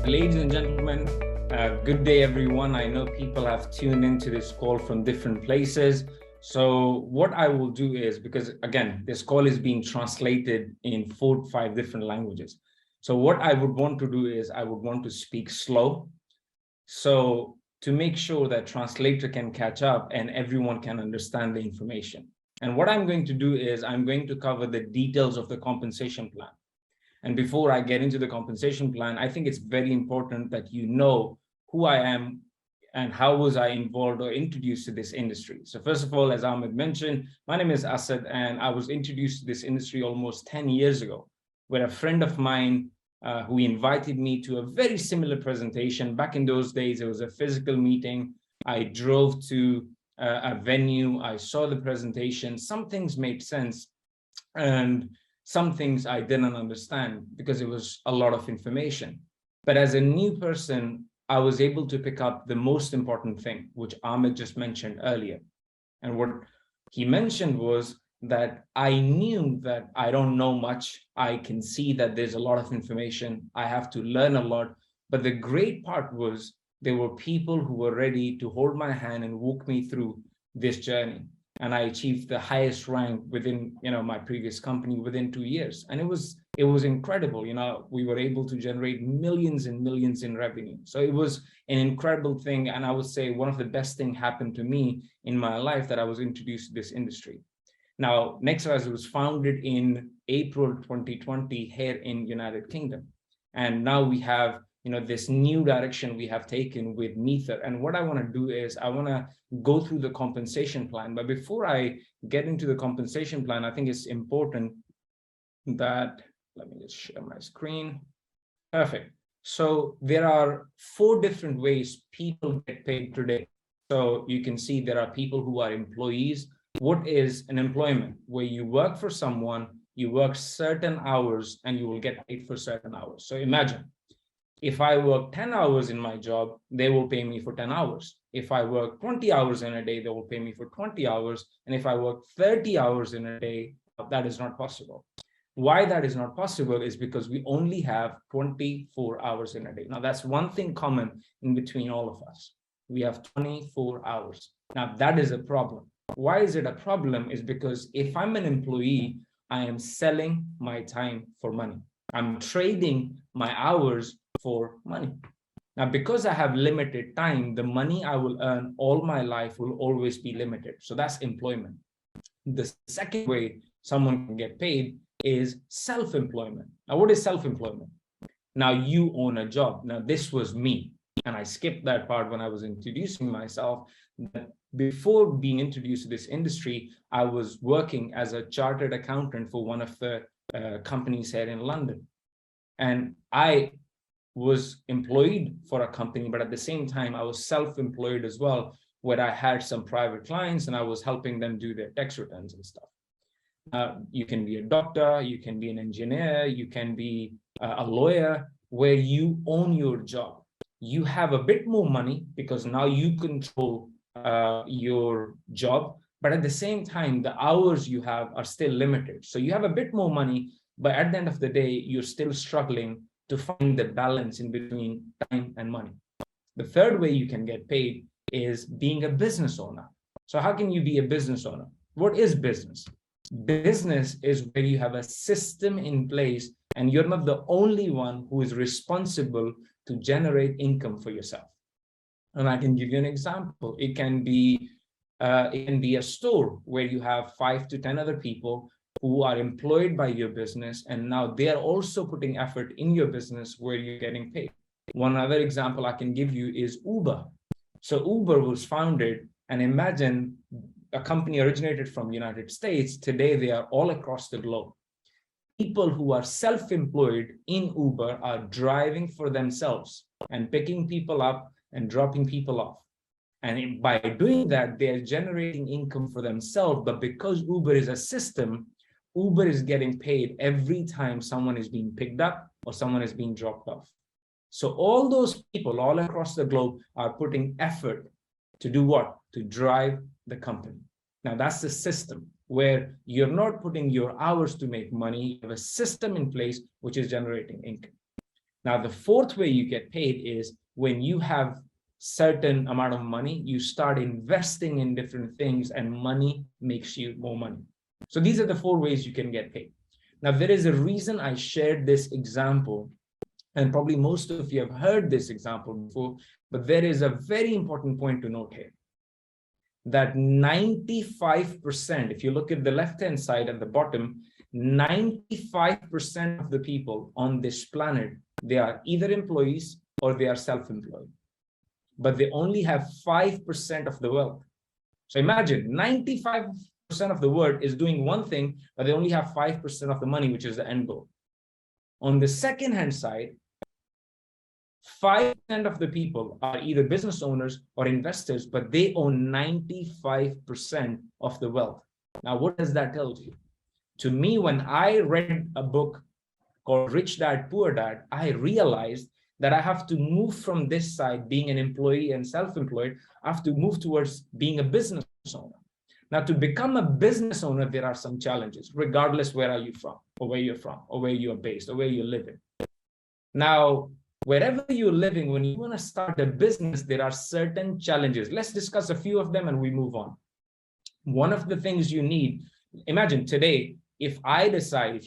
Ladies and gentlemen, good day, everyone. I know people have tuned into this call from different places. So what I will do is, because again, this call is being translated in 4 to 5 different languages. So what I would want to do is I would want to speak slow. So to make sure that translator can catch up and everyone can understand the information. And what I'm going to do is I'm going to cover the details of the compensation plan. And before I get into the compensation plan, I think it's very important that you know who I am and how was I involved or introduced to this industry. So first of all, as Ahmed mentioned, my name is Asad, and I was introduced to this industry almost 10 years ago, where a friend of mine who invited me to a very similar presentation. Back in those days, it was a physical meeting. I drove to a venue. I saw the presentation. Some things made sense, and some things I didn't understand because it was a lot of information. But as a new person, I was able to pick up the most important thing, which Ahmed just mentioned earlier. And what he mentioned was that I knew that I don't know much. I can see that there's a lot of information. I have to learn a lot. But the great part was there were people who were ready to hold my hand and walk me through this journey. And I achieved the highest rank within, my previous company within 2 years. And it was incredible. We were able to generate millions and millions in revenue. So it was an incredible thing. And I would say one of the best things happened to me in my life, that I was introduced to this industry. Now, NeXarise was founded in April 2020 here in United Kingdom. And now we have this new direction we have taken with Mether. And what I want to do is I want to go through the compensation plan. But before I get into the compensation plan, I think it's important that, let me just share my screen. Perfect. So there are 4 different ways people get paid today. So you can see there are people who are employees. What is an employment? Where you work for someone, you work certain hours, and you will get paid for certain hours. So imagine, if I work 10 hours in my job, they will pay me for 10 hours. If I work 20 hours in a day, they will pay me for 20 hours. And if I work 30 hours in a day, that is not possible. Why that is not possible is because we only have 24 hours in a day. Now, that's one thing common in between all of us. We have 24 hours. Now, that is a problem. Why is it a problem? Is because if I'm an employee, I am selling my time for money. I'm trading my hours for money. Now, because I have limited time, the money I will earn all my life will always be limited. So that's employment. The second way someone can get paid is self-employment. Now, what is self-employment? Now, you own a job. Now, this was me, and I skipped that part when I was introducing myself. Before being introduced to this industry, I was working as a chartered accountant for one of the companies here in London. And I was employed for a company, but at the same time, I was self-employed as well, where I had some private clients and I was helping them do their tax returns and stuff. You can be a doctor, you can be an engineer, you can be a lawyer, where you own your job. You have a bit more money because now you control your job, but at the same time, the hours you have are still limited. So you have a bit more money, but at the end of the day, you're still struggling to find the balance in between time and money. The third way you can get paid is being a business owner. So how can you be a business owner? What is business? Business is where you have a system in place and you're not the only one who is responsible to generate income for yourself. And I can give you an example. It can be a store where you have 5 to 10 other people who are employed by your business, and now they are also putting effort in your business where you're getting paid. One other example I can give you is Uber. So Uber was founded, and imagine a company originated from the United States. Today, they are all across the globe. People who are self-employed in Uber are driving for themselves and picking people up and dropping people off. And by doing that, they are generating income for themselves. But because Uber is a system, Uber is getting paid every time someone is being picked up or someone is being dropped off. So all those people all across the globe are putting effort to do what? To drive the company. Now, that's the system where you're not putting your hours to make money. You have a system in place which is generating income. Now, the fourth way you get paid is when you have certain amount of money, you start investing in different things and money makes you more money. So these are the four ways you can get paid. Now, there is a reason I shared this example, and probably most of you have heard this example before, but there is a very important point to note here, that 95%, if you look at the left-hand side at the bottom, 95% of the people on this planet, they are either employees or they are self-employed, but they only have 5% of the wealth. So imagine 95% of the world is doing one thing, but they only have 5% of the money, which is the end goal. On the second hand side, 5% of the people are either business owners or investors, but they own 95% of the wealth. Now, what does that tell you? To me, when I read a book called Rich Dad, Poor Dad, I realized that I have to move from this side, being an employee and self-employed, I have to move towards being a business owner. Now, to become a business owner, there are some challenges, regardless where are you from, or where you're from, or where you're based, or where you're living. Now, wherever you're living, when you want to start a business, there are certain challenges. Let's discuss a few of them and we move on. One of the things you need, imagine today, if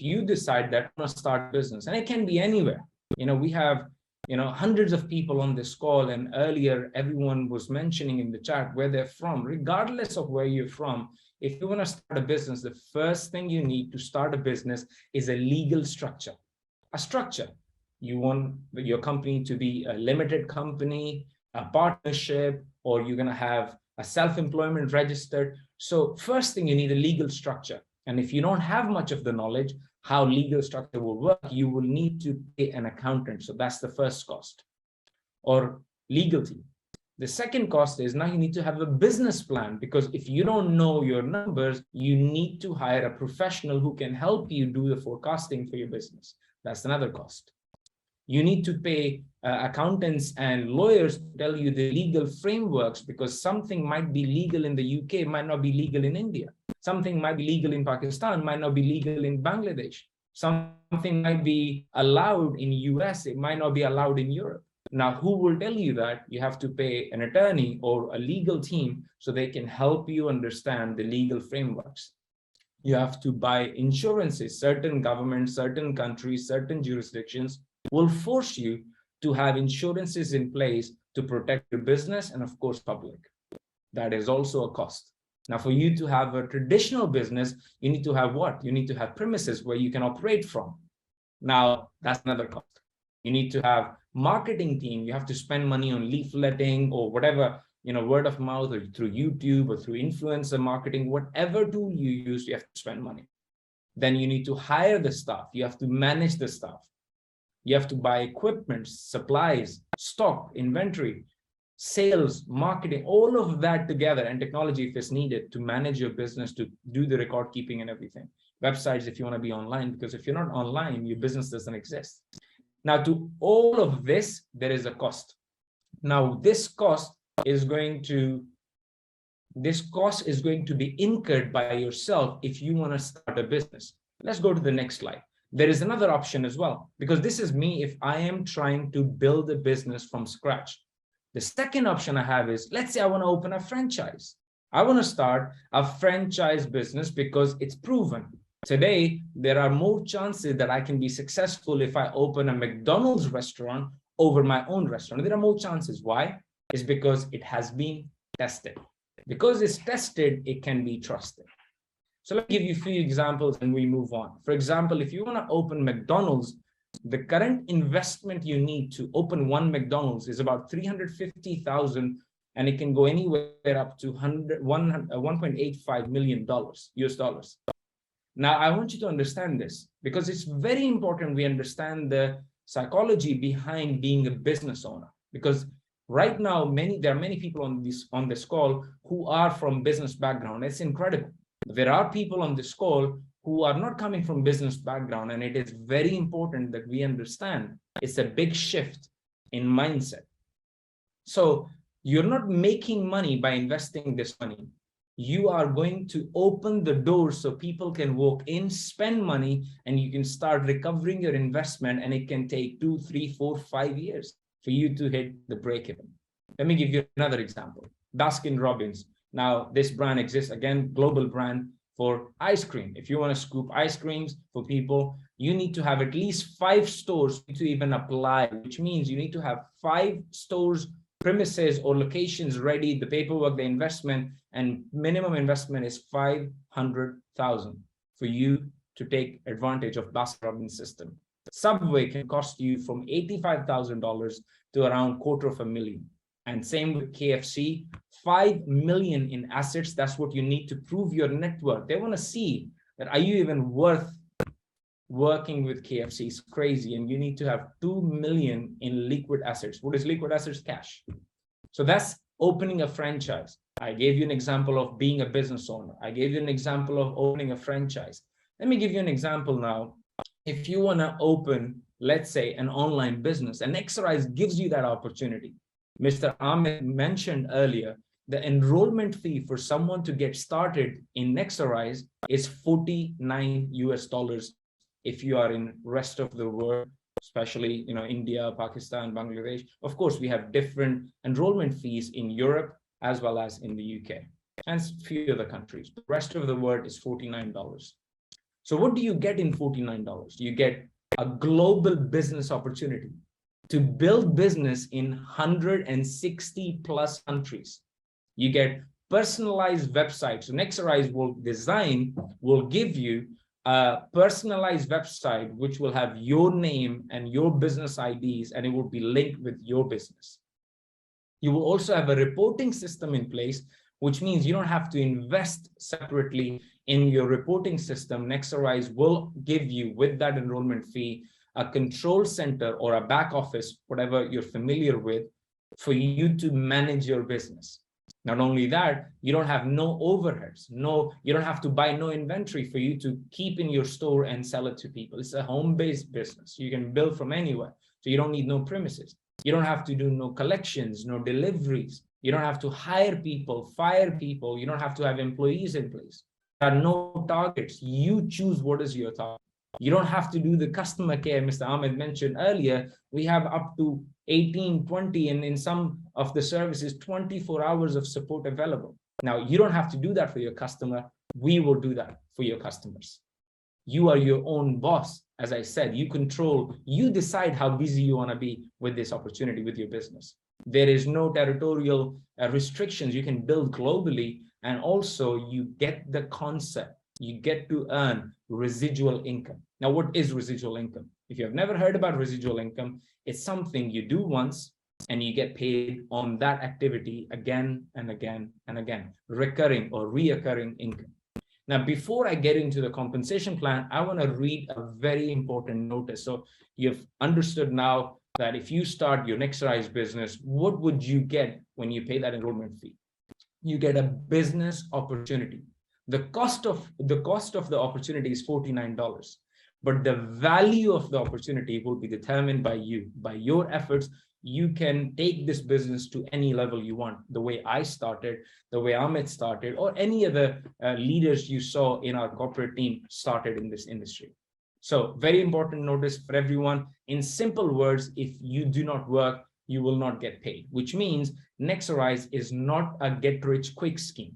you decide that I want to start a business, and it can be anywhere. We have hundreds of people on this call, and earlier everyone was mentioning in the chat where they're from. Regardless of where you're from, if you want to start a business, the first thing you need to start a business is a legal structure. A structure. You want your company to be a limited company, a partnership, or you're going to have a self-employment registered. So first thing, you need a legal structure. And if you don't have much of the knowledge how legal structure will work, you will need to pay an accountant. So that's the first cost, or legal team. The second cost is now you need to have a business plan, because if you don't know your numbers, you need to hire a professional who can help you do the forecasting for your business. That's another cost. You need to pay accountants and lawyers to tell you the legal frameworks, because something might be legal in the UK, might not be legal in India. Something might be legal in Pakistan, might not be legal in Bangladesh. Something might be allowed in US, it might not be allowed in Europe. Now, who will tell you that? You have to pay an attorney or a legal team so they can help you understand the legal frameworks. You have to buy insurances. Certain governments, certain countries, certain jurisdictions will force you to have insurances in place to protect your business and, of course, public. That is also a cost. Now, for you to have a traditional business, you need to have what? You need to have premises where you can operate from. Now, that's another cost. You need to have marketing team. You have to spend money on leafleting or whatever, word of mouth, or through YouTube or through influencer marketing, whatever tool you use, you have to spend money. Then you need to hire the staff. You have to manage the staff. You have to buy equipment, supplies, stock, inventory, sales, marketing, all of that together, and technology if it's needed to manage your business, to do the record keeping and everything. Websites if you want to be online, because if you're not online, your business doesn't exist. Now, to all of this, there is a cost. Now, this cost is going to be incurred by yourself if you want to start a business. Let's go to the next slide. There is another option as well, because this is me if I am trying to build a business from scratch. The second option I have is, let's say I want to open a franchise. I want to start a franchise business because it's proven. Today, there are more chances that I can be successful if I open a McDonald's restaurant over my own restaurant. There are more chances. Why? It's because it has been tested. Because it's tested, it can be trusted. So let me give you a few examples and we move on. For example, if you want to open McDonald's, the current investment you need to open one McDonald's is about $350,000, and it can go anywhere up to $1.85 million US dollars. Now, I want you to understand this because it's very important we understand the psychology behind being a business owner. Because right now, there are many people on this call who are from business background. It's incredible. There are people on this call who are not coming from business background, and it is very important that we understand it's a big shift in mindset. So you're not making money by investing this money. You are going to open the doors so people can walk in, spend money, and you can start recovering your investment. And it can take 2, 3, 4, 5 years for you to hit the break-even. Let me give you another example. Baskin Robbins. Now, this brand exists, again, global brand for ice cream. If you want to scoop ice creams for people, you need to have at least 5 stores to even apply, which means you need to have 5 stores, premises or locations ready, the paperwork, the investment, and minimum investment is $500,000 for you to take advantage of Baskin Robbins system. Subway can cost you from $85,000 to around $250,000. And same with KFC, 5 million in assets. That's what you need to prove your net worth. They want to see that are you even worth working with KFC? It's crazy. And you need to have 2 million in liquid assets. What is liquid assets? Cash. So that's opening a franchise. I gave you an example of being a business owner. I gave you an example of owning a franchise. Let me give you an example now. If you want to open, let's say, an online business, and NeXarise gives you that opportunity. Mr. Ahmed mentioned earlier, the enrollment fee for someone to get started in NeXarise is $49 US if you are in rest of the world, especially India, Pakistan, Bangladesh. Of course, we have different enrollment fees in Europe as well as in the UK and a few other countries. The rest of the world is $49. So what do you get in $49? You get a global business opportunity to build business in 160 plus countries. You get personalized websites. So NeXarise will give you a personalized website, which will have your name and your business IDs, and it will be linked with your business. You will also have a reporting system in place, which means you don't have to invest separately in your reporting system. NeXarise will give you, with that enrollment fee, a control center or a back office, whatever you're familiar with, for you to manage your business. Not only that, you don't have no overheads, you don't have to buy no inventory for you to keep in your store and sell it to people. It's a home-based business. You can build from anywhere. So you don't need no premises. You don't have to do no collections, no deliveries. You don't have to hire people, fire people. You don't have to have employees in place. There are no targets. You choose what is your target. You don't have to do the customer care. Mr. Ahmed mentioned earlier, we have up to 18, 20, and in some of the services, 24 hours of support available. Now, you don't have to do that for your customer. We will do that for your customers. You are your own boss. As I said, you decide how busy you want to be with this opportunity with your business. There is no territorial restrictions. You can build globally, and also you get the concept. You get to earn residual income. Now, what is residual income? If you have never heard about residual income, it's something you do once and you get paid on that activity again and again and again, recurring or reoccurring income. Now, before I get into the compensation plan, I want to read a very important notice. So you've understood now that if you start your NeXarise business, what would you get when you pay that enrollment fee? You get a business opportunity. The cost of the opportunity is $49, but the value of the opportunity will be determined by you, by your efforts. You can take this business to any level you want, the way I started, the way Ahmed started, or any other leaders you saw in our corporate team started in this industry. So very important notice for everyone. In simple words, if you do not work, you will not get paid, which means NeXarise is not a get-rich-quick scheme.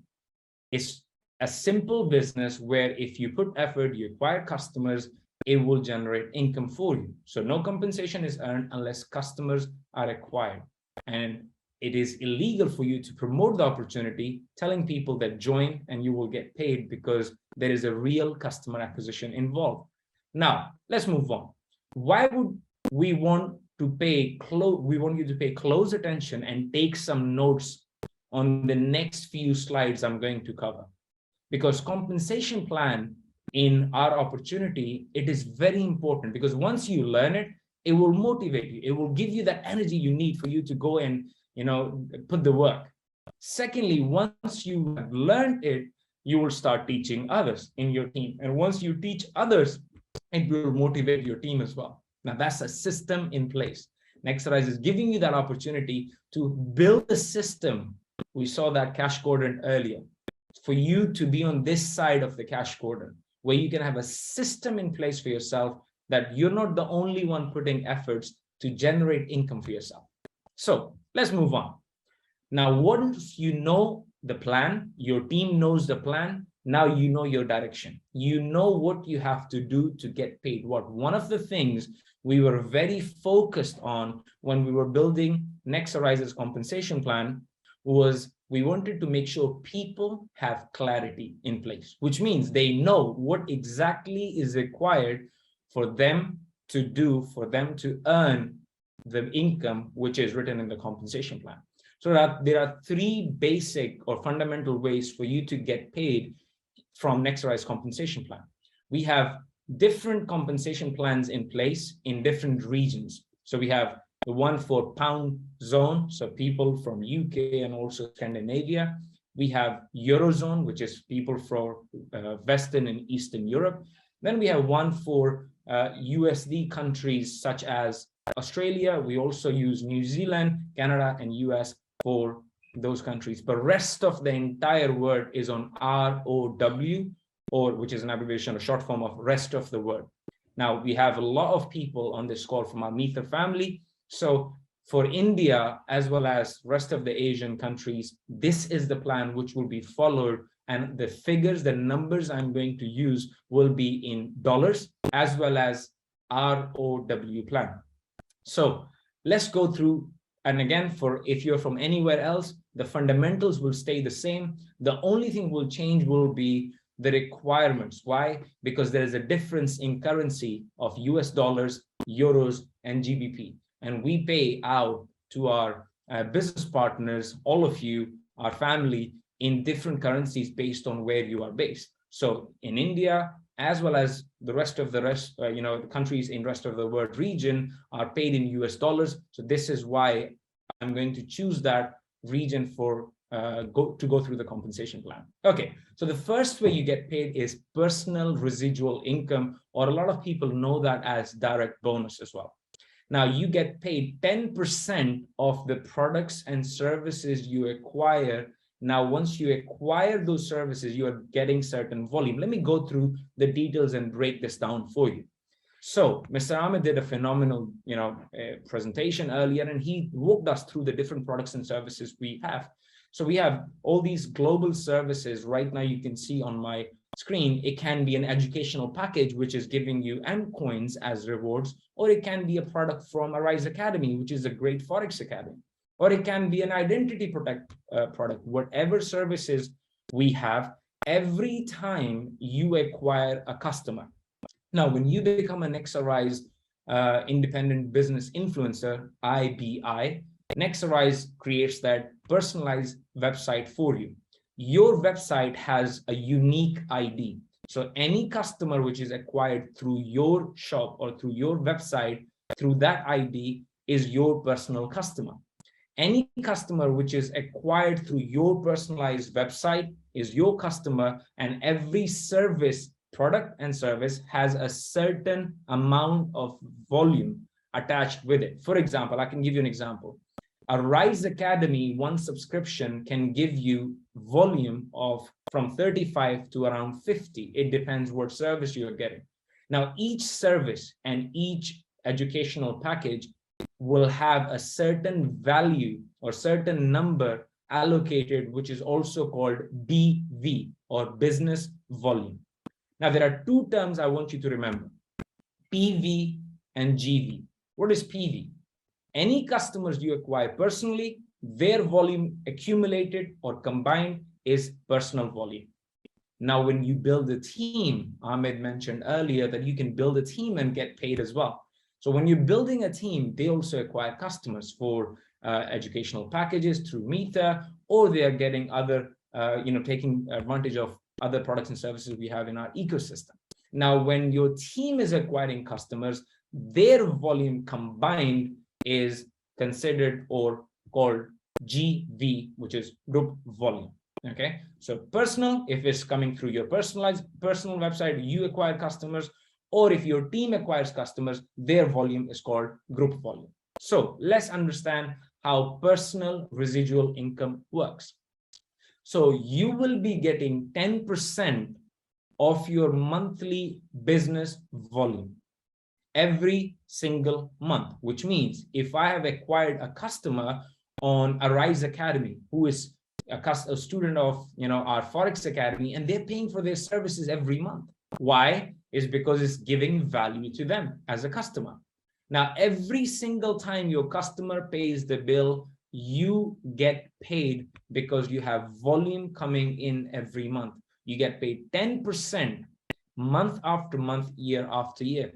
It's a simple business where if you put effort, you acquire customers, it will generate income for you. So no compensation is earned unless customers are acquired. And it is illegal for you to promote the opportunity, telling people that join and you will get paid, because there is a real customer acquisition involved. Now, let's move on. Why would we want to pay you to pay close attention and take some notes on the next few slides I'm going to cover? Because compensation plan in our opportunity, it is very important, because once you learn it, it will motivate you. It will give you that energy you need for you to go and put the work. Secondly, once you have learned it, you will start teaching others in your team. And once you teach others, it will motivate your team as well. Now, that's a system in place. NeXarise is giving you that opportunity to build a system. We saw that cash quadrant earlier. for you to be on this side of the cash quadrant, where you can have a system in place for yourself that you're not the only one putting efforts to generate income for yourself. So let's move on. Now, once you know the plan, your team knows the plan, now you know your direction. You know what you have to do to get paid. One of the things we were very focused on when we were building NeXarise's compensation plan was we wanted to make sure people have clarity in place, which means they know what exactly is required for them to do, for them to earn the income which is written in the compensation plan. So that there are three basic or fundamental ways for you to get paid from NeXarise compensation plan. We have different compensation plans in place in different regions. So we have the one for pound zone, so people from UK and also Scandinavia. We have Eurozone, which is people from Western and Eastern Europe. Then we have one for USD countries such as Australia. We also use New Zealand, Canada, and US for those countries. But rest of the entire world is on ROW, or which is an abbreviation or short form of rest of the world. Now, we have a lot of people on this call from our Mether family. So for India, as well as rest of the Asian countries, this is the plan which will be followed. And the figures, the numbers I'm going to use will be in dollars as well as ROW plan. So let's go through. And again, for if you're from anywhere else, the fundamentals will stay the same. The only thing will change will be the requirements. Why? Because there is a difference in currency of US dollars, euros, and GBP. And we pay out to our business partners, all of you, our family, in different currencies based on where you are based. So in India, as well as the the countries in rest of the world region are paid in US dollars. So this is why I'm going to choose that region for to go through the compensation plan. Okay, so the first way you get paid is personal residual income, or a lot of people know that as direct bonus as well. Now you get paid 10% of the products and services you acquire. Now, once you acquire those services, you are getting certain volume. Let me go through the details and break this down for you. So Mr. Ahmed did a phenomenal, presentation earlier, and he walked us through the different products and services we have. So we have all these global services. Right now, you can see on my screen, it can be an educational package, which is giving you M coins as rewards, or it can be a product from Arise Academy, which is a great Forex Academy. Or it can be an identity product, whatever services we have, every time you acquire a customer. Now, when you become an NeXarise independent business influencer, IBI, NeXarise creates that personalized website for you. Your website has a unique ID. So any customer which is acquired through your shop or through your website, through that ID, is your personal customer. Any customer which is acquired through your personalized website is your customer, and every service, product and service has a certain amount of volume attached with it. For example, I can give you an example. A Rise Academy, one subscription can give you volume of from 35 to around 50. It depends what service you're getting. Now, each service and each educational package will have a certain value or certain number allocated, which is also called BV, or business volume. Now, there are two terms I want you to remember, PV and GV. What is PV? Any customers you acquire personally, their volume accumulated or combined is personal volume. Now, when you build a team, Ahmed mentioned earlier that you can build a team and get paid as well. So when you're building a team, they also acquire customers for educational packages through Mether, or they are getting other, taking advantage of other products and services we have in our ecosystem. Now, when your team is acquiring customers, their volume combined is considered or called GV, which is group volume. Okay, so personal, if it's coming through your personal website, you acquire customers, or if your team acquires customers, their volume is called group volume. So let's understand how personal residual income works. So you will be getting 10% of your monthly business volume every single month, which means if I have acquired a customer on Arise Academy, who is a student of our Forex Academy, and they're paying for their services every month. Why? Is because it's giving value to them as a customer. Now, every single time your customer pays the bill, you get paid because you have volume coming in every month. You get paid 10% month after month, year after year.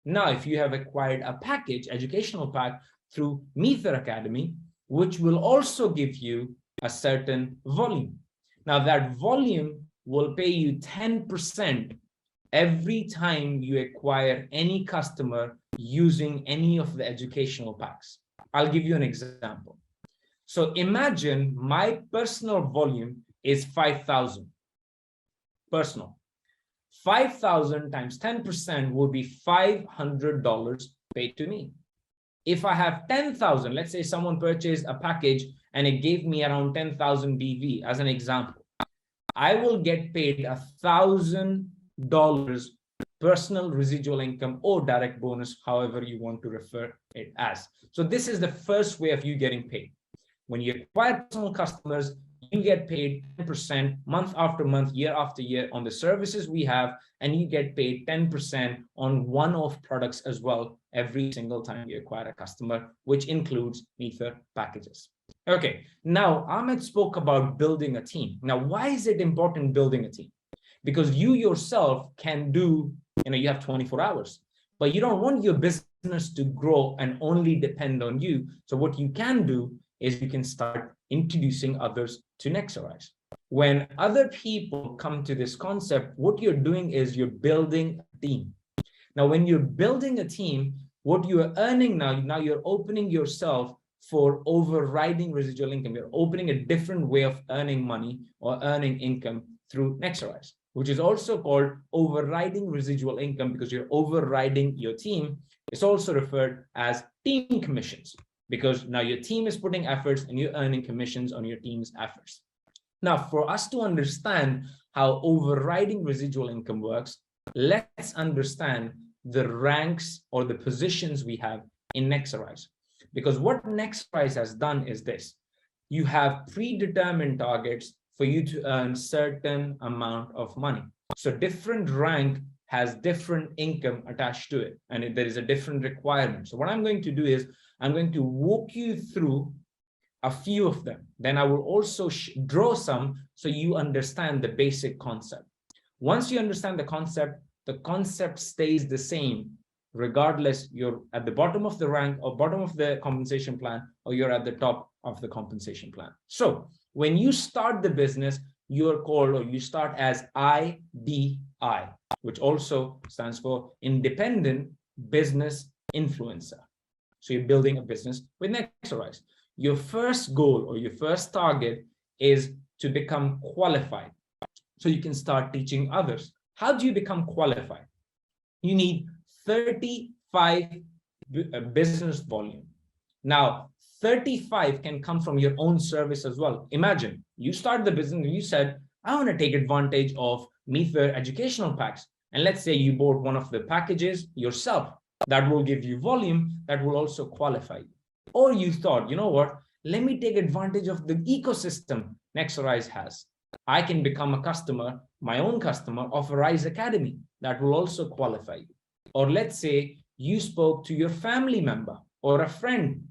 Now, if you have acquired a package, educational pack through Mether Academy, which will also give you a certain volume. Now, that volume will pay you 10% every time you acquire any customer using any of the educational packs. I'll give you an example. So imagine my personal volume is 5,000 personal. 5,000 times 10% will be $500 paid to me. If I have 10,000, let's say someone purchased a package and it gave me around 10,000 BV as an example, I will get paid $1,000 personal residual income or direct bonus, however you want to refer it as. So this is the first way of you getting paid. When you acquire personal customers, you get paid 10% month after month, year after year on the services we have, and you get paid 10% on one-off products as well every single time you acquire a customer, which includes Mether packages. Okay, now Ahmed spoke about building a team. Now, why is it important building a team? Because you yourself can do, you have 24 hours, but you don't want your business to grow and only depend on you. So what you can do is you can start introducing others to NeXarise. When other people come to this concept, what you're doing is you're building a team. Now, when you're building a team, what you're earning now you're opening yourself for overriding residual income. You're opening a different way of earning money or earning income through NeXarise, which is also called overriding residual income because you're overriding your team. It's also referred as team commissions, because now your team is putting efforts and you're earning commissions on your team's efforts. Now, for us to understand how overriding residual income works, let's understand the ranks or the positions we have in NeXarise. Because what NeXarise has done is this: you have predetermined targets for you to earn certain amount of money. So different rank has different income attached to it, and there is a different requirement. So what I'm going to do is I'm going to walk you through a few of them. Then I will also draw some so you understand the basic concept. Once you understand the concept stays the same, regardless you're at the bottom of the rank or bottom of the compensation plan, or you're at the top of the compensation plan. So when you start the business, you're called, or you start as IBI, which also stands for Independent Business Influencer. So you're building a business with NeXarise. Your first goal or your first target is to become qualified, so you can start teaching others. How do you become qualified? You need 35 business volume. Now, 35 can come from your own service as well. Imagine you start the business and you said, I want to take advantage of Mether educational packs. And let's say you bought one of the packages yourself. That will give you volume, that will also qualify you. Or you thought, you know what, let me take advantage of the ecosystem NeXarise has. I can become a customer, my own customer of Arise Academy. That will also qualify you. Or let's say you spoke to your family member or a friend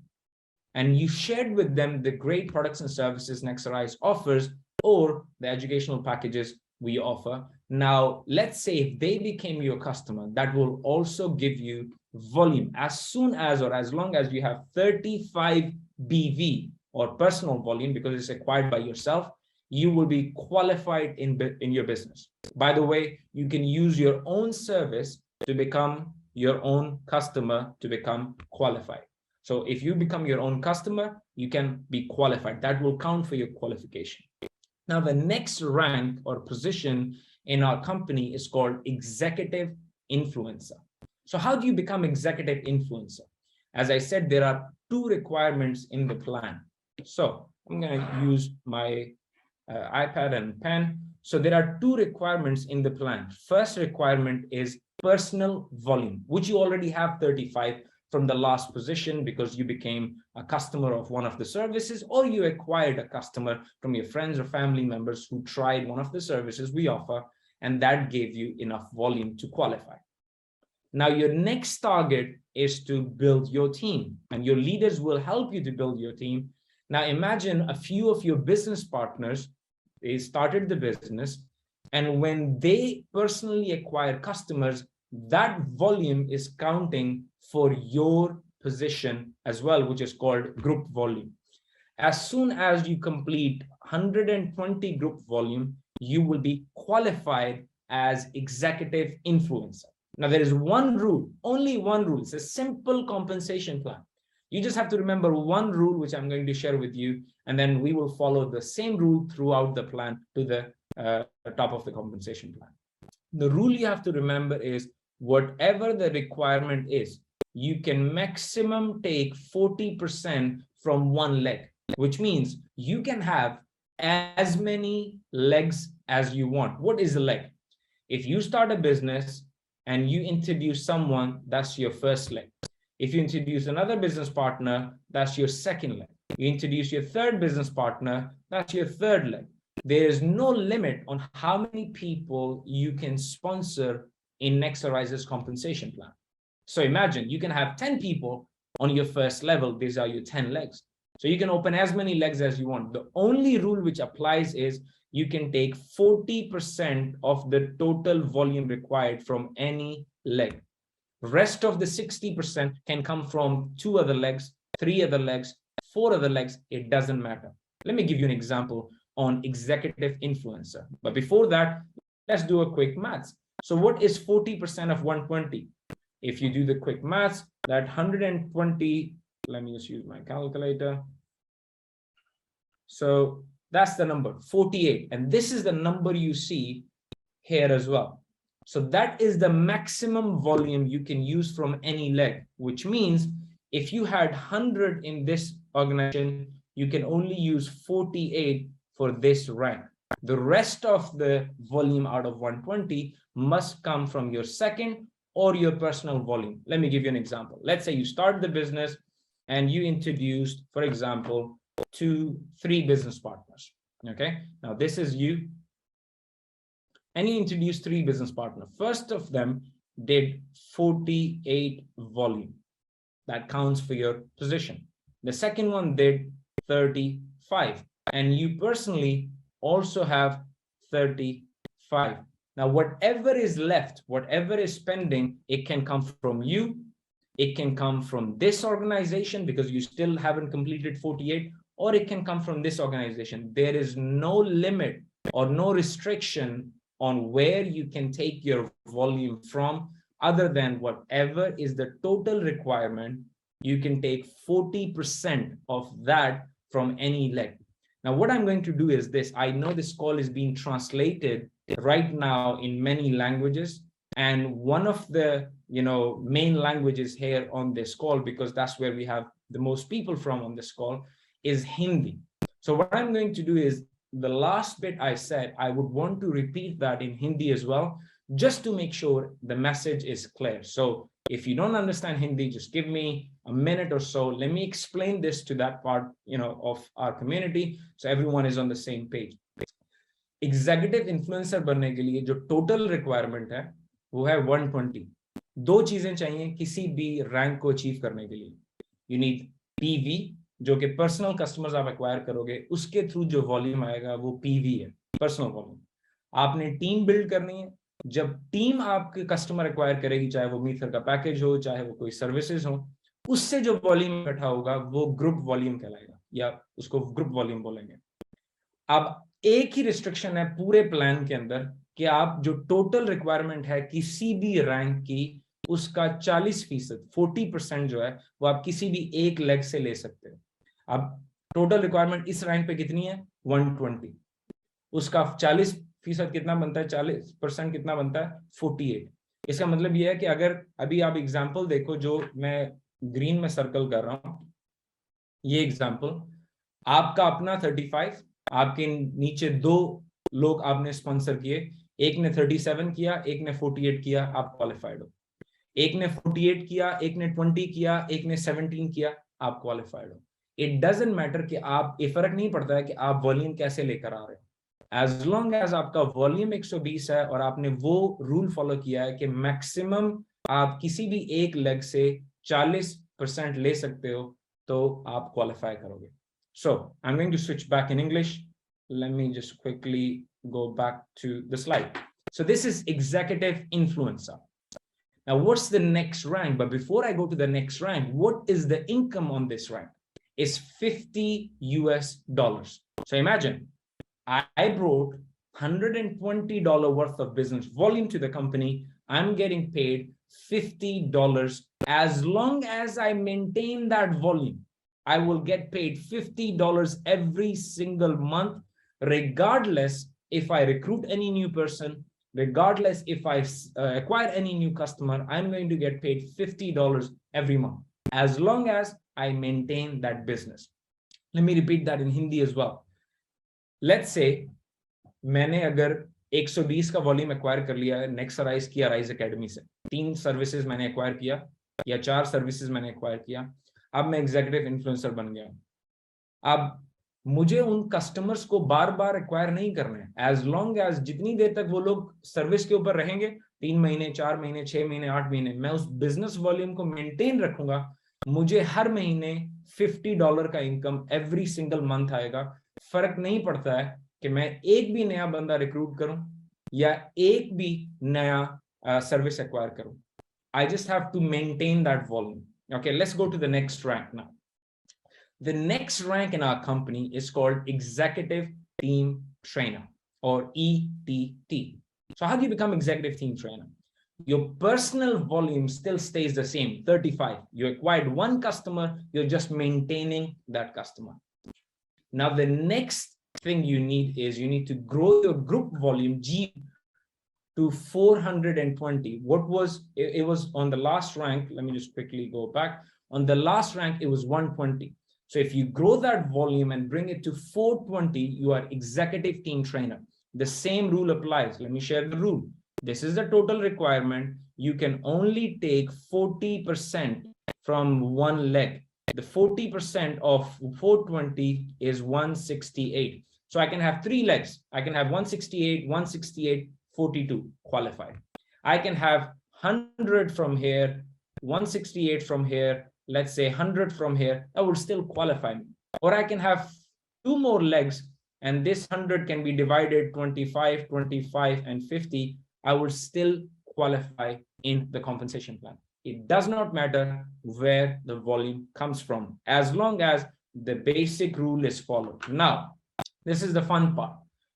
and you shared with them the great products and services NeXarise offers or the educational packages we offer. Now, let's say if they became your customer, that will also give you volume as soon as or as long as you have 35 BV or personal volume, because it's acquired by yourself, you will be qualified in your business. By the way, you can use your own service to become your own customer to become qualified. So if you become your own customer, you can be qualified. That will count for your qualification. Now, the next rank or position in our company is called executive influencer. So how do you become executive influencer? As I said, there are two requirements in the plan. So I'm going to use my iPad and pen. So there are two requirements in the plan. First requirement is personal volume, which you already have 35 from the last position because you became a customer of one of the services, or you acquired a customer from your friends or family members who tried one of the services we offer, and that gave you enough volume to qualify. Now, your next target is to build your team, and your leaders will help you to build your team. Now, imagine a few of your business partners, they started the business, and when they personally acquire customers, that volume is counting for your position as well, which is called group volume. As soon as you complete 120 group volume, you will be qualified as executive influencer. Now, there is one rule, only one rule. It's a simple compensation plan. You just have to remember one rule, which I'm going to share with you, and then we will follow the same rule throughout the plan to the top of the compensation plan. The rule you have to remember is whatever the requirement is, you can maximum take 40% from one leg, which means you can have as many legs as you want. What is a leg? If you start a business and you introduce someone, that's your first leg. If you introduce another business partner, that's your second leg. You introduce your third business partner, that's your third leg. There is no limit on how many people you can sponsor in NeXarise's compensation plan. So imagine you can have 10 people on your first level. These are your 10 legs. So you can open as many legs as you want. The only rule which applies is you can take 40% of the total volume required from any leg. Rest of the 60% can come from 2 other legs, 3 other legs, 4 other legs. It doesn't matter. Let me give you an example on executive influencer. But before that, let's do a quick maths. So what is 40% of 120? If you do the quick maths, that 120, let me just use my calculator. So that's the number, 48. And this is the number you see here as well. So that is the maximum volume you can use from any leg, which means if you had 100 in this organization, you can only use 48 for this rank. The rest of the volume out of 120 must come from your second or your personal volume. Let me give you an example. Let's say you start the business and you introduced, for example, 3 business partners. Okay, now this is you. And you introduced 3 business partners. First of them did 48 volume. That counts for your position. The second one did 35. And you personally also have 35. Now, whatever is left, whatever is pending, it can come from you. It can come from this organization because you still haven't completed 48, or it can come from this organization. There is no limit or no restriction on where you can take your volume from, other than whatever is the total requirement. You can take 40% of that from any leg. Now, what I'm going to do is this. I know this call is being translated right now in many languages, and one of the main languages here on this call, because that's where we have the most people from on this call, is Hindi. So what I'm going to do is, the last bit I said, I would want to repeat that in Hindi as well, just to make sure the message is clear. So if you don't understand Hindi, just give me a minute or so. Let me explain this to that part, of our community, so everyone is on the same page. Executive influencer बनने के लिए जो total requirement है, वो है 120. 2 चीजें चाहिए किसी भी rank को achieve करने के लिए. You need PV, जो कि पर्सनल कस्टमर्स आप एक्वायर करोगे, उसके थ्रू जो वॉल्यूम आएगा वो पीवी है, पर्सनल वॉल्यूम. आपने टीम बिल्ड करनी है. जब टीम आपके कस्टमर एक्वायर करेगी, चाहे वो मीथर का पैकेज हो, चाहे वो कोई सर्विसेज हो, उससे जो वॉल्यूम इकट्ठा होगा वो ग्रुप वॉल्यूम कहलाएगा, या उसको ग्रुप वॉल्यूम बोलेंगे. अब एक ही रिस्ट्रिक्शन है पूरे प्लान के अंदर कि आप जो टोटल रिक्वायरमेंट है किसी भी रैंक की, उसका 40%, 40% जो है वो आप किसी भी एक लेग से ले सकते हो. अब टोटल रिक्वायरमेंट इस रैंक पे कितनी है? 120. उसका 40% कितना बनता है? 40% कितना बनता है? 48. इसका मतलब ये है कि अगर अभी आप एग्जांपल देखो, जो मैं ग्रीन में सर्कल कर रहा हूं, ये एग्जांपल आपका अपना 35 आपके नीचे 2 लोग आपने स्पॉन्सर किए, एक ने 37 किया, एक ने 48 किया, आप क्वालिफाइड हो। एक ने 48 किया, एक ने 20 किया, एक ने 17 किया, आप क्वालिफाइड हो। इट डजंट मैटर कि आप, ये फर्क नहीं पड़ता है कि आप वॉल्यूम कैसे लेकर आ रहे हो, एज लॉन्ग एज आपका वॉल्यूम 120 है और आपने वो रूल फॉलो किया है कि मैक्सिमम आप किसी भी एक लेग से 40% ले सकते हो, तो आप क्वालिफाई करोगे। So I am going to switch back in English. Let me just quickly go back to the slide. So this is executive influencer. Now, what's the next rank? But before I go to the next rank, what is the income on this rank? It's $50. So imagine I brought $120 worth of business volume to the company. I'm getting paid $50. As long as I maintain that volume, I will get paid $50 every single month, regardless if I recruit any new person, regardless if I acquire any new customer. I'm going to get paid $50 every month, as long as I maintain that business. Let me repeat that in Hindi as well. Let's say मैंने अगर 120 का volume acquire कर लिया है नेक्सराइज की rise academy से, 3 services मैंने acquire किया या 4 सर्विसेज मैंने एक्वायर किया, अब मैं एग्जीक्यूटिव इन्फ्लुएंसर बन गया। अब मुझे उन कस्टमर्स को बार बार एक्वायर नहीं करना है, एज लॉन्ग एज जितनी देर तक वो लोग सर्विस के ऊपर रहेंगे, 3 महीने, 4 महीने, 6 महीने, 8 महीने, मैं उस बिजनेस वॉल्यूम को मेंटेन रखूंगा। मुझे हर महीने $50 का इनकम एवरी सिंगल मंथ आएगा। फर्क नहीं पड़ता है कि मैं एक भी नया बंदा रिक्रूट करूं या एक भी नया सर्विस एक्वायर करूं। I just have to maintain that volume. Okay, let's go to the next rank now. The next rank in our company is called Executive Team Trainer, or ETT. So how do you become Executive Team Trainer? Your personal volume still stays the same, 35. You acquired 1 customer, you're just maintaining that customer. Now, the next thing you need is you need to grow your group volume, G, to 420. What was it was on the last rank. Let me just quickly go back. On the last rank, it was 120. So if you grow that volume and bring it to 420, you are executive team trainer. The same rule applies. Let me share the rule. This is the total requirement. You can only take 40% from one leg. The 40% of 420 is 168. So I can have 3 legs. I can have 168, 168, 42 qualified. I can have 100 from here, 168 from here, let's say 100 from here, that would still qualify me. Or I can have 2 more legs, and this 100 can be divided 25, 25, and 50. I would still qualify in the compensation plan. It does not matter where the volume comes from, as long as the basic rule is followed. Now, this is the fun part.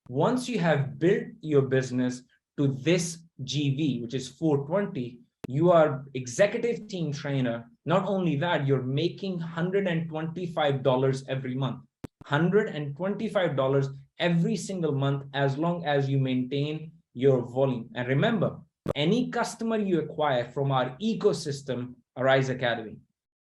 Once you have built your business to this GV, which is 420, you are executive team trainer. Not only that, you're making $125 every month, $125 every single month, as long as you maintain your volume. And remember, any customer you acquire from our ecosystem, Arise Academy,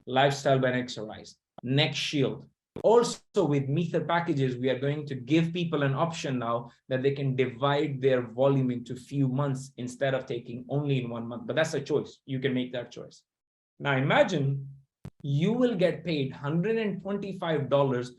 Lifestyle by NeXarise, Next Shield, also with Mether packages, we are going to give people an option now that they can divide their volume into few months instead of taking only in 1 month. But that's a choice. You can make that choice. Now imagine you will get paid $125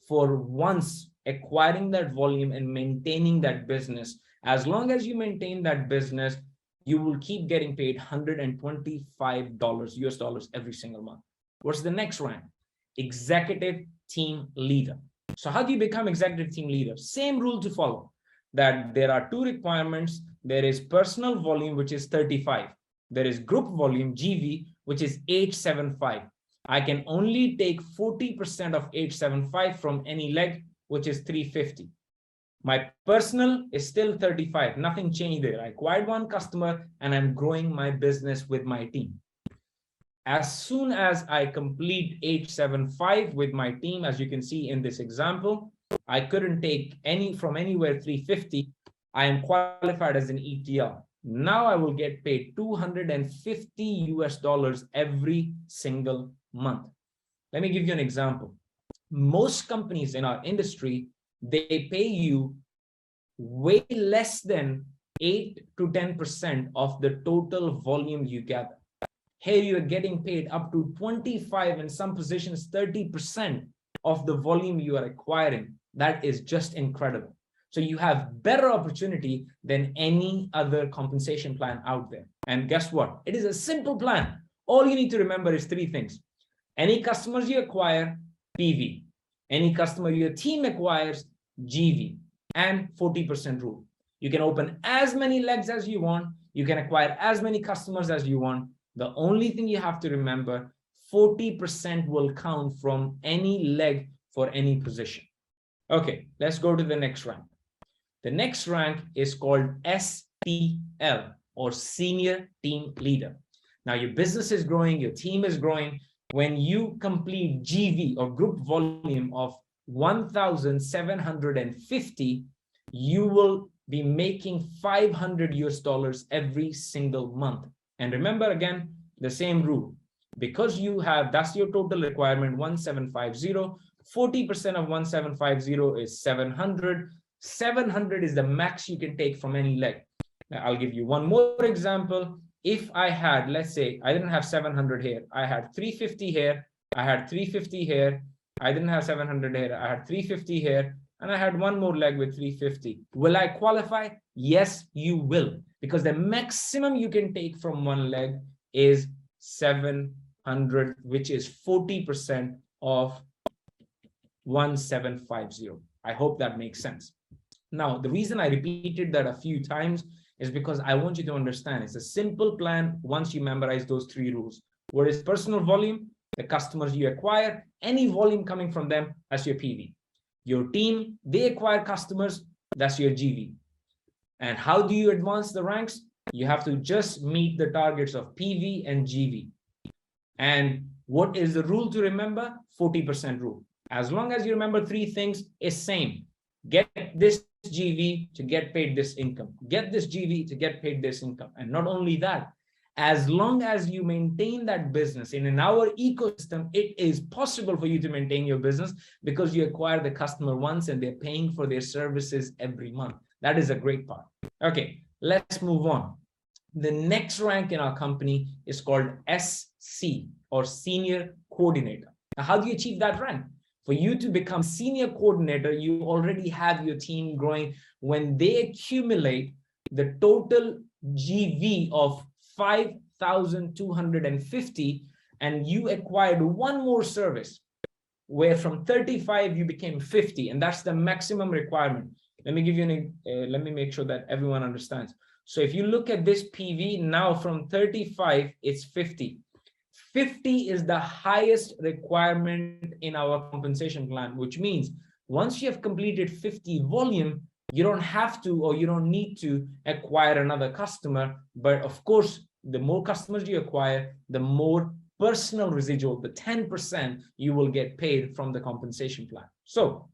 for once acquiring that volume and maintaining that business. As long as you maintain that business, you will keep getting paid $125 US dollars every single month. What's the next rank? Executive team leader. So how do you become executive team leader? Same rule to follow, that there are 2 requirements. There is personal volume, which is 35. There is group volume, GV, which is 875. I can only take 40% of 875 from any leg, which is 350. My personal is still 35. Nothing changed there. I acquired 1 customer and I'm growing my business with my team. As soon as I complete 875 with my team, as you can see in this example, I couldn't take any from anywhere 350. I am qualified as an ETL. Now I will get paid $250 US dollars every single month. Let me give you an example. Most companies in our industry they pay you way less than 8 to 10% of the total volume you gather. Here you're getting paid up to 25, in some positions 30% of the volume you are acquiring. That is just incredible. So you have better opportunity than any other compensation plan out there. And guess what? It is a simple plan. All you need to remember is 3 things. Any customers you acquire, PV. Any customer your team acquires, GV. And 40% rule. You can open as many legs as you want. You can acquire as many customers as you want. The only thing you have to remember, 40% will count from any leg for any position. Okay, let's go to the next rank. The next rank is called STL, or Senior Team Leader. Now your business is growing, your team is growing. When you complete GV, or group volume, of 1,750, you will be making $500 every single month. And remember, again, the same rule. Because you have, that's your total requirement, 1,750. 40% of 1,750 is 700. 700 is the max you can take from any leg. Now, I'll give you one more example. If I had, let's say, I didn't have 700 here. I had 350 here. I had 350 here. I didn't have 700 here. I had 350 here. And I had one more leg with 350. Will I qualify? Yes, you will. Because the maximum you can take from one leg is 700, which is 40% of 1,750. I hope that makes sense. Now, the reason I repeated that a few times is because I want you to understand it's a simple plan once you memorize those 3 rules. What is personal volume? The customers you acquire, any volume coming from them, that's your PV. Your team, they acquire customers, that's your GV. And how do you advance the ranks? You have to just meet the targets of PV and GV. And what is the rule to remember? 40% rule. As long as you remember 3 things, it's same. Get this GV to get paid this income. Get this GV to get paid this income. And not only that, as long as you maintain that business, and in our ecosystem, it is possible for you to maintain your business because you acquire the customer once and they're paying for their services every month. That is a great part. Okay, let's move on. The next rank in our company is called SC, or Senior Coordinator. Now, how do you achieve that rank? For you to become Senior Coordinator, you already have your team growing. When they accumulate the total GV of 5,250, and you acquired one more service, where from 35 you became 50, and that's the maximum requirement. Let me give you let me make sure that everyone understands. So if you look at this PV now, from 35, it's 50. 50 is the highest requirement in our compensation plan, which means once you have completed 50 volume, you don't have to, or you don't need to acquire another customer. But of course, the more customers you acquire, the more personal residual, the 10% you will get paid from the compensation plan. So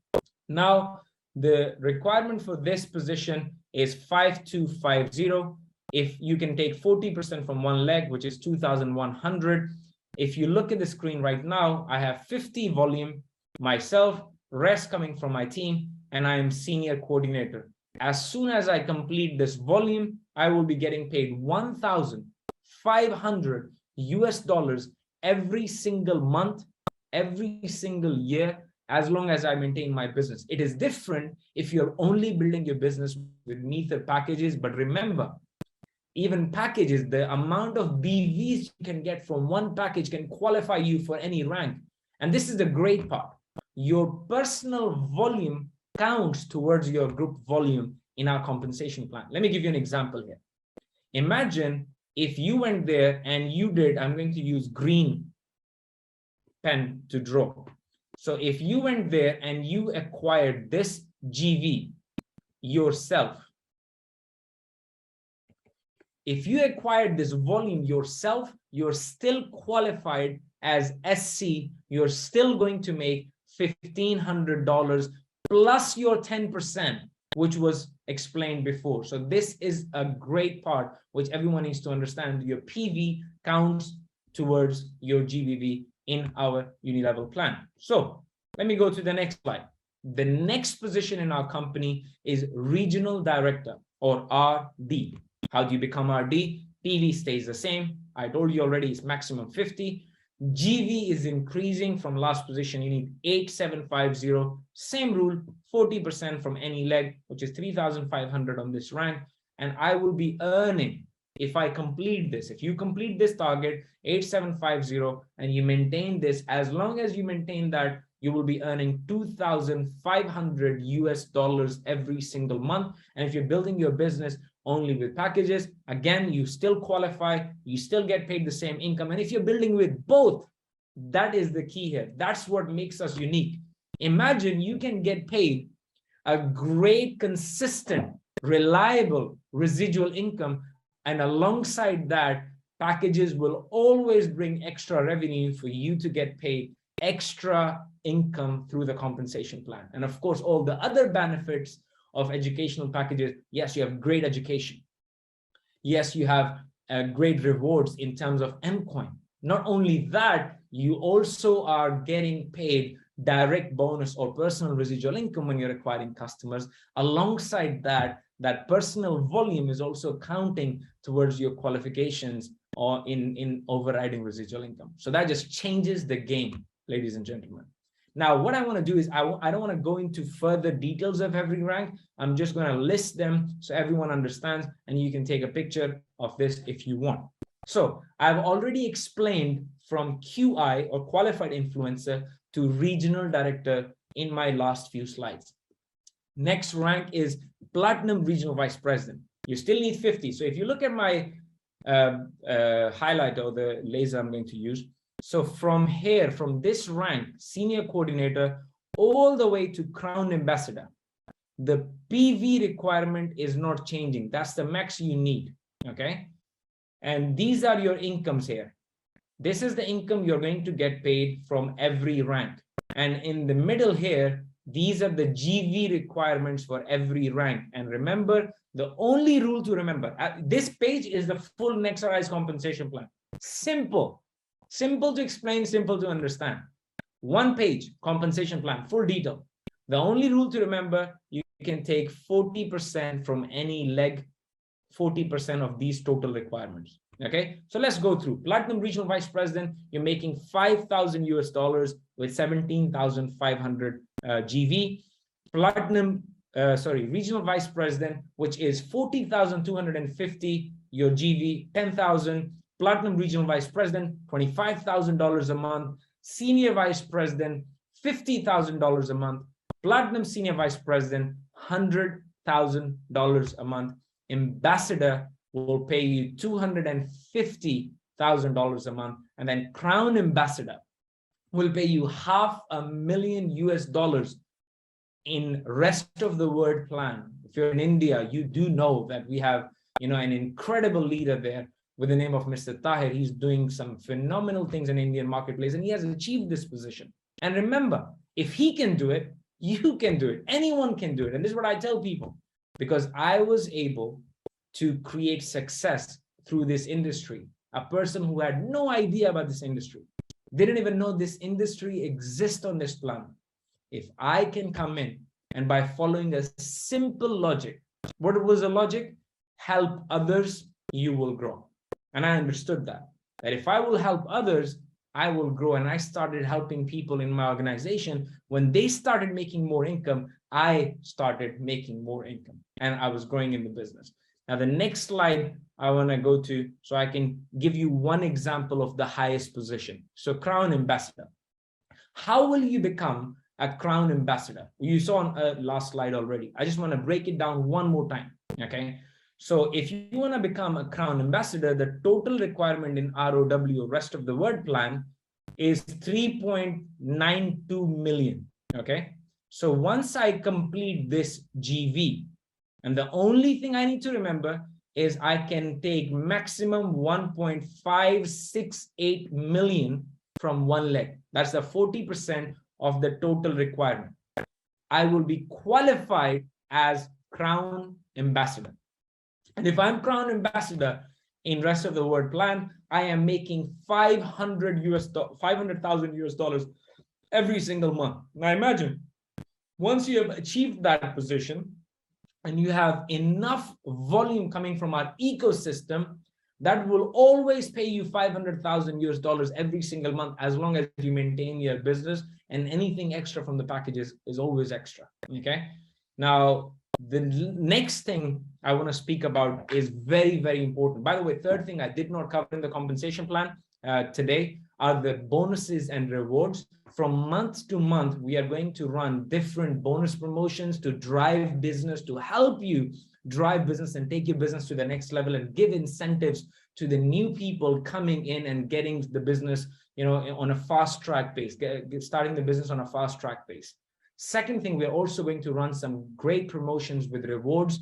now the requirement for this position is 5,250. If you can take 40% from one leg, which is 2,100. If you look at the screen right now, I have 50 volume myself, rest coming from my team, and I am Senior Coordinator. As soon as I complete this volume, I will be getting paid $1,500 every single month, every single year, as long as I maintain my business. It is different if you're only building your business with Mether packages, but remember, even packages, the amount of BVs you can get from one package can qualify you for any rank. And this is the great part. Your personal volume counts towards your group volume in our compensation plan. Let me give you an example here. Imagine if you went there and you did, I'm going to use green pen to draw. So if you went there and you acquired this GV yourself, if you acquired this volume yourself, you're still qualified as SC. You're still going to make $1,500 plus your 10%, which was explained before. So this is a great part, which everyone needs to understand. Your PV counts towards your GVV in our unilevel plan. So let me go to the next slide. The next position in our company is regional director or RD. How do you become RD? PV stays the same. I told you already it's maximum 50. GV is increasing from last position. You need 8750. Same rule, 40% from any leg, which is 3,500 on this rank. And I will be earning, if I complete this, if you complete this target, 8750, and you maintain this, as long as you maintain that, you will be earning $2,500 every single month. And if you're building your business only with packages, again, you still qualify, you still get paid the same income. And if you're building with both, that is the key here. That's what makes us unique. Imagine you can get paid a great, consistent, reliable residual income, and alongside that, packages will always bring extra revenue for you to get paid extra income through the compensation plan. And of course, all the other benefits of educational packages. Yes, you have great education. Yes, you have great rewards in terms of Mcoin. Not only that, you also are getting paid direct bonus or personal residual income when you're acquiring customers. Alongside that, that personal volume is also counting towards your qualifications or in overriding residual income. So that just changes the game, ladies and gentlemen. Now, what I want to do is I don't want to go into further details of every rank. I'm just going to list them so everyone understands, and you can take a picture of this if you want. So I've already explained from QI or qualified influencer to regional director in my last few slides. Next rank is platinum regional vice president. You still need 50. So if you look at my highlighter or the laser I'm going to use, so from here, from this rank, senior coordinator, all the way to crown ambassador, the PV requirement is not changing. That's the max you need, okay? And these are your incomes here. This is the income you're going to get paid from every rank. And in the middle here, these are the GV requirements for every rank. And remember, the only rule to remember, this page is the full NeXarise compensation plan. Simple. Simple to explain, simple to understand. One page, compensation plan, full detail. The only rule to remember, you can take 40% from any leg, 40% of these total requirements. Okay, so let's go through. Platinum regional vice president, you're making $5,000 with 17,500 GV. Platinum, regional vice president, which is 40,250, your GV 10,000. Platinum regional vice president, $25,000 a month. Senior vice president, $50,000 a month. Platinum senior vice president, $100,000 a month. Ambassador will pay you $250,000 a month. And then crown ambassador will pay you $500,000 in rest of the world plan. If you're in India, you do know that we have, an incredible leader there with the name of Mr. Tahir. He's doing some phenomenal things in Indian marketplace, and he has achieved this position. And remember, if he can do it, you can do it. Anyone can do it. And this is what I tell people, because I was able to create success through this industry. A person who had no idea about this industry, didn't even know this industry exists on this planet. If I can come in and by following a simple logic, what was the logic? Help others, you will grow. And I understood that if I will help others, I will grow. And I started helping people in my organization. When they started making more income, I started making more income, and I was growing in the business. Now, the next slide I want to go to, so I can give you one example of the highest position. So crown ambassador. How will you become a crown ambassador? You saw on last slide already. I just want to break it down one more time. Okay. So if you want to become a crown ambassador, the total requirement in ROW, rest of the world plan, is 3.92 million. Okay. So once I complete this GV, and the only thing I need to remember is I can take maximum 1.568 million from one leg. That's the 40% of the total requirement. I will be qualified as crown ambassador. And if I'm crown ambassador in rest of the world plan, I am making $500,000 every single month. Now imagine Once you have achieved that position and you have enough volume coming from our ecosystem, that will always pay you 500,000 US dollars every single month, as long as you maintain your business, and anything extra from the packages is always extra. Okay. Now, the next thing I want to speak about is very, very important. By the way, third thing I did not cover in the compensation plan today are the bonuses and rewards. From month to month, we are going to run different bonus promotions to drive business, to help you drive business and take your business to the next level, and give incentives to the new people coming in and getting the business, on a fast track pace, starting the business on a fast track pace. Second thing, we're also going to run some great promotions with rewards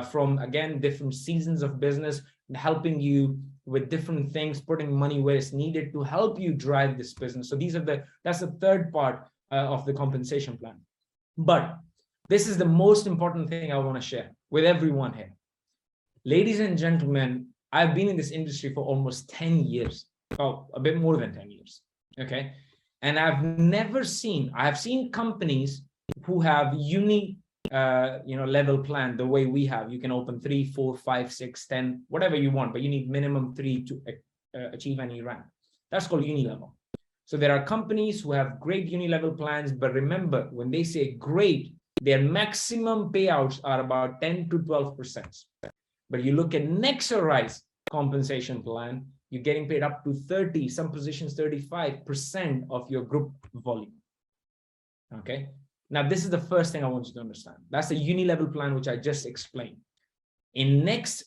from, again, different seasons of business, helping you with different things, putting money where it's needed to help you drive this business. So that's the third part of the compensation plan. But this is the most important thing I want to share with everyone here. Ladies and gentlemen, I've been in this industry for almost 10 years, a bit more than 10 years. Okay. And I've seen companies who have level plan the way we have. You can open 3, 4, 5, 6, 10, whatever you want, but you need minimum 3 to achieve any rank. That's called uni level. So there are companies who have great uni level plans, but remember, when they say great, their maximum payouts are about 10 to 12%. But you look at NeXarise compensation plan, you're getting paid up to 30, some positions 35% of your group volume. Okay. Now, this is the first thing I want you to understand. That's the uni level plan, which I just explained. In next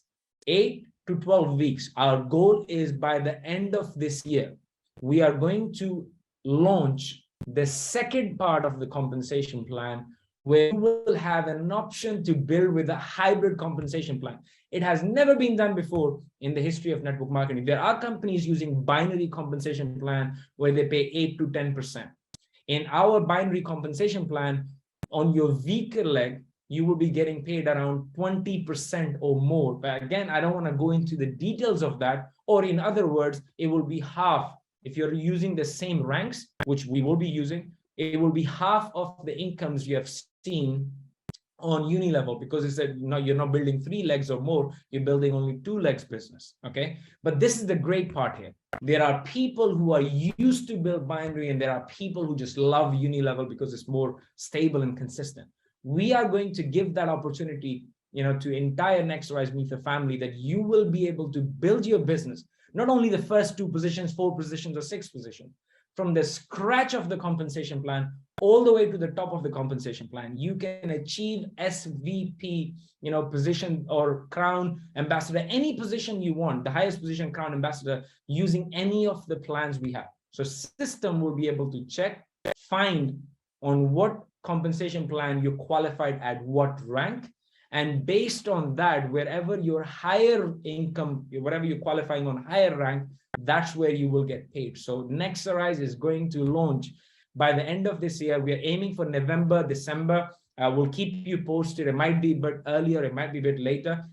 8 to 12 weeks, our goal is by the end of this year, we are going to launch the second part of the compensation plan, where you will have an option to build with a hybrid compensation plan. It has never been done before in the history of network marketing. There are companies using binary compensation plan where they pay 8 to 10%. In our binary compensation plan, on your weaker leg, you will be getting paid around 20% or more. But again, I don't want to go into the details of that. Or in other words, it will be half. If you're using the same ranks, which we will be using, it will be half of the incomes you have seen on uni level, because it's you're not building 3 legs or more, you're building only 2 legs business. Okay. But this is the great part here. There are people who are used to build binary, and there are people who just love uni level because it's more stable and consistent. We are going to give that opportunity, to entire NeXarise Mether family, that you will be able to build your business, not only the first 2 positions, 4 positions, or 6 positions, from the scratch of the compensation plan all the way to the top of the compensation plan. You can achieve SVP, position, or crown ambassador, any position you want, the highest position, crown ambassador, using any of the plans we have. So system will be able to check, find on what compensation plan you're qualified at what rank. And based on that, wherever your higher income, whatever you're qualifying on higher rank, that's where you will get paid. So NeXarise is going to launch by the end of this year. We are aiming for November, December. We'll keep you posted. It might be a bit earlier, it might be a bit later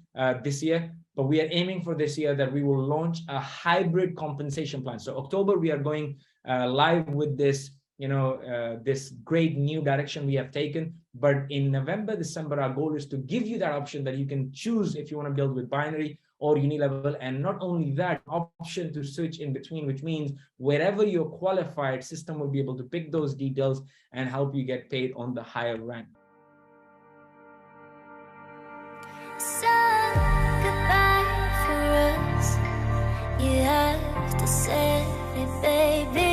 this year, but we are aiming for this year that we will launch a hybrid compensation plan. So October, we are going live with this, this great new direction we have taken. But in November, December, our goal is to give you that option that you can choose if you want to build with binary or uni level. And not only that, option to switch in between, which means wherever you're qualified, system will be able to pick those details and help you get paid on the higher rank. So goodbye for us. You have to say it, baby.